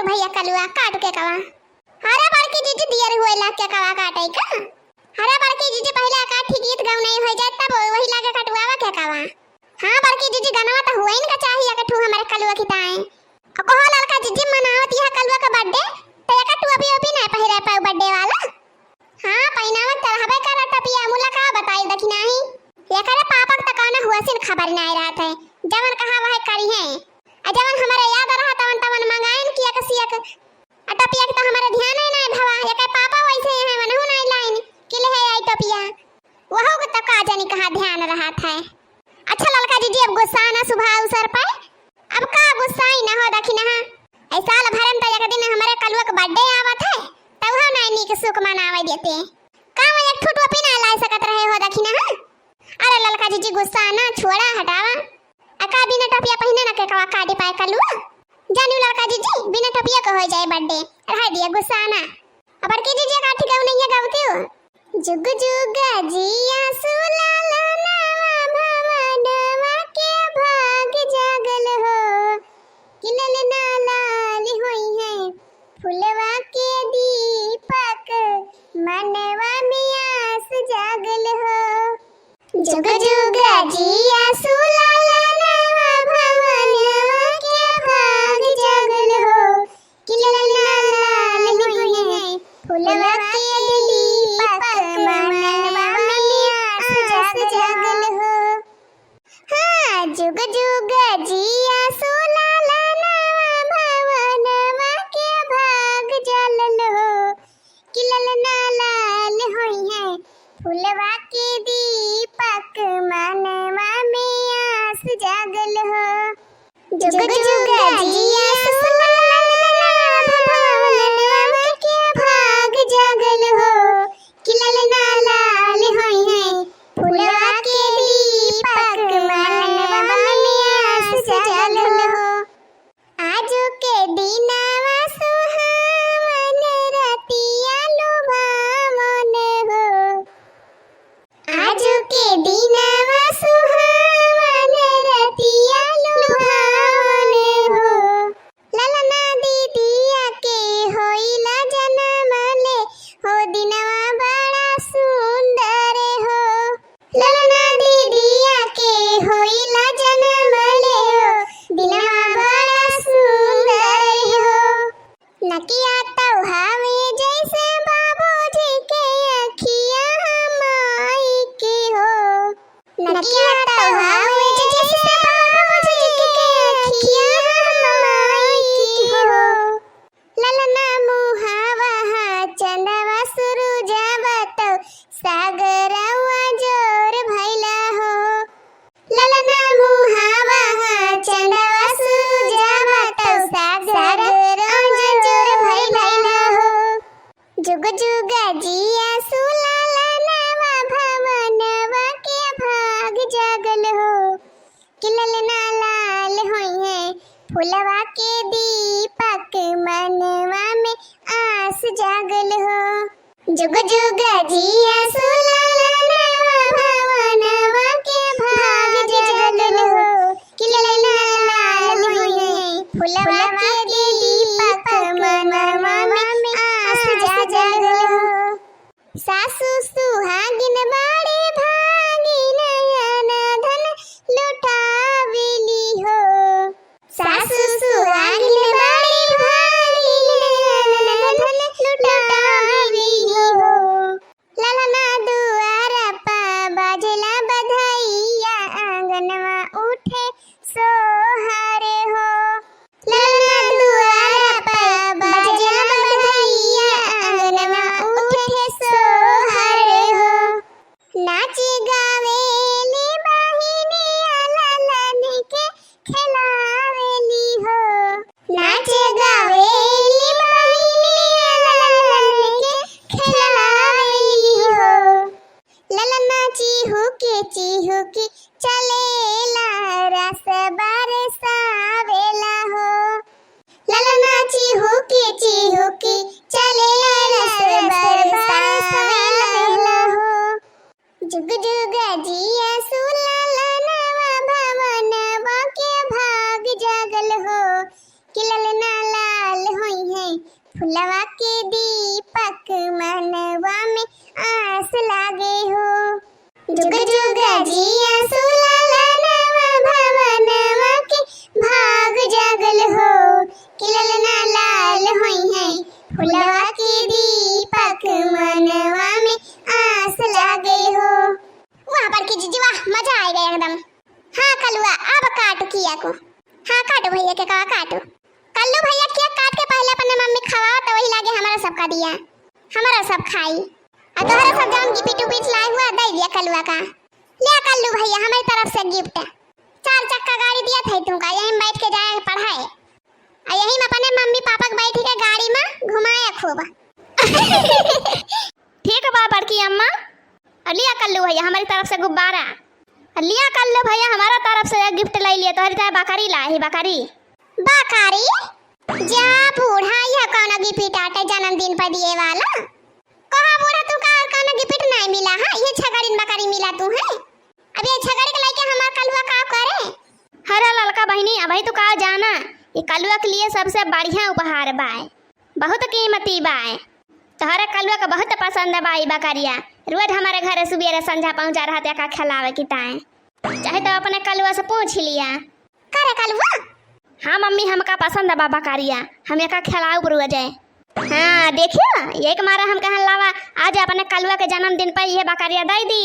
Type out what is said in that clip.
भैया कलुआ काट के कवा हरा बड़की जीजी दियर हुए ला के कवा काटे का हरा बड़की जीजी पहले काठी गीत गाउ नहीं हो जाए तब वही लागे कटवावा के कवा। हां बड़की जीजी गाना तो हुए इनका चाहिए के ठू हमारे कलुआ खिताए और कहो लड़का जीजी मनावत यह कलुआ का बर्थडे तो एक टू अभी ना पहिरे पाऊ बर्थडे वाला। हां पहिनावा तरहबे कर टपिया मुला का बताई दखी नहीं ये करे पापक त काना हुआ सिन खबर नहीं रहत है जवन कहा वह करी है जवन हमारे याद रहा तवन तवन मंगाइन किया कसिया टपिया के तो हमारे ध्यान ही नहीं भवा ये के पापा वैसे है मनहु नहीं लाइन कि ले है आई टपिया वहो के तो का जानी कहां ध्यान रहा था। अच्छा लड़का जीजी अब गुस्सा ना सुबह अवसर पर अब का गुस्सा ही ना हो दखी ना ऐसा साल भरन तो एक दिन हमारे कलुआ का बर्थडे आवत है तब हो नहीं नी के सुख मनावे देते का मैं एक ठुटवा पिना ला सकत रहे हो दखी ना। अरे लड़का जीजी गुस्सा ना छोड़ा हटावा अका बिना टपिया पहिने ना के कवा काटे पाए कलुआ जानू लड़का जीजी बिना टपिया का हो जाए बर्थडे रह दिया गुस्सा ना अब की जीजी काठी गाऊ नहीं है गावते हो जुग जुग जिया सुलाला नावा भवनवा के भाग जागल हो किलल ना लाल होई है फुलवा के दीपक मनवा में आस जागल हो जुग जुग जिया सुलाला नावा भवनवा के भाग जागल हो किलल ना लाल होई है फुलवा के दीपक मनवा में आस जागल हो। हां जुग जुग जिया सुलाला नावा भवनवा के भाग जागल हो किलल ना लाल होई है फुलवा के दीपक मनवा में आस जागल हो जुग जुग जिया सुलाला भवनवा के भाग जागल हो किलल ना लाल होई है फुलवा के दीपक मनवा में आस जागल हो। आजो के दिनवा सुहावन रतिया लुभावन हो आजो के दिनवा सुहावन रतिया लुभावन हो ललना दीदिया के होइला जन्म ले हो दिनवा बड़ा सुंदर हो ललना दीदिया के होइला जन्म ले हो दिनवा बड़ा सुंदर हो नकिया तो हवे जैसे बाबूजी के अखिया माई की हो नकिया तो हवे जैसे बाबूजी के अखिया माई की हो ललना मुहावा चंदवा सुरुजवा तो सागरवा जोर भैला हो ललना मुहावा चंदवा सुरुजवा तो सागरवा जोर भैला हो जुग जुग जिया सुलाला नावा भवनवा के भाग जागल हो किलल ना लाल होई है फुलवा के दीपक मनवा में आस जागल हो जुग जुग जिया सुलाला नावा भवनवा के भाग जागल हो किलल ना लाल होई है फुलवा के दीपक मनवा में आस जागल हो। सासु सुहागिन बाड़े भागिन नयन धन लुटावेली हो सासु सुहागिन बाड़े भागिन नयन धन लुटावेली हो ललना दुआरा पा बाजला बधाइया आंगनवा उठे सोहर हो ललना दुआरा पा बाजला बधाइया आंगनवा उठे सोहर हो नाच गावेली बहिनिया ललन के खिलावेली हो नाच गावेली बहिनिया ललन के खिलावेली हो ललना चिहू के चलेला रस बरसावेला हो ललना चिहू के चलेला रस बरसावेला हो जुग जुग जिया सुलाला नावा भवनवा के भाग जागल हो किलल ना लाल होई फुलवा के दीपक मनवा में आस लागे हो। जुग जुग जिया सुलाला नवा भवनवा के भाग जागल हो। किलल ना लाल होई है फुलवा के दीपक मनवा में आस लागे हो। वाह बड़की जीजी वाह, मजा आ गया एकदम। हाँ कलुआ अब काटो किया को। हाँ काटो भैया के कहा काटो। कल्लू भैया किया काट के पहले अपने मम्मी खवाओ तो वही लागे हमारा सबका दिया, हमारा सब खाई। और तोहरा सब जाम की पिटू पीट लाए हुआ दे दिया कलुआ का। ले कल्लू भैया हमारी तरफ से गिफ्ट 4 चक्का गाड़ी दिया था तुमका, यहीं में बैठ के जाए पढ़ाए और यहीं में अपने मम्मी पापा के बैठ के गाड़ी में घुमाए खूब। ठीक बा बड़की अम्मा। लिया कल्लू भैया हमारी तरफ से गुब्बारा। लिया कल्लू भैया हमारा तरफ से गिफ्ट ले लिया। तोहरी चाहे बकरी ला ही बकरी जा बूढ़ा यह कौन गिफ्ट आटे जन्मदिन पर दिए वाला। कहा बूढ़ा तू का और कौन गिफ्ट नहीं मिला है, ये छगड़ी बकरी मिला तू है। अब ये छगड़ी के लेके हमार कलुआ का करे। हरा ललका बहनी अभी तो का जाना ये कलुआ के लिए सबसे बढ़िया उपहार बाय, बहुत कीमती बाय। तोहरा कलुआ का बहुत पसंद है बाई बकरिया। रोज हमारे घर सुबह संझा पहुंचा रहते का खिलावे की ताए। चाहे तो अपने कलुआ से पूछ लिया करे कलुआ। हाँ मम्मी हमका पसंद है बाबा कारिया, हम एक खिलाऊ बुरुआ जाए। हाँ देखियो एक मारा हम कहन लावा आज अपने कलुआ के जन्मदिन पर यह बकरिया दे दी।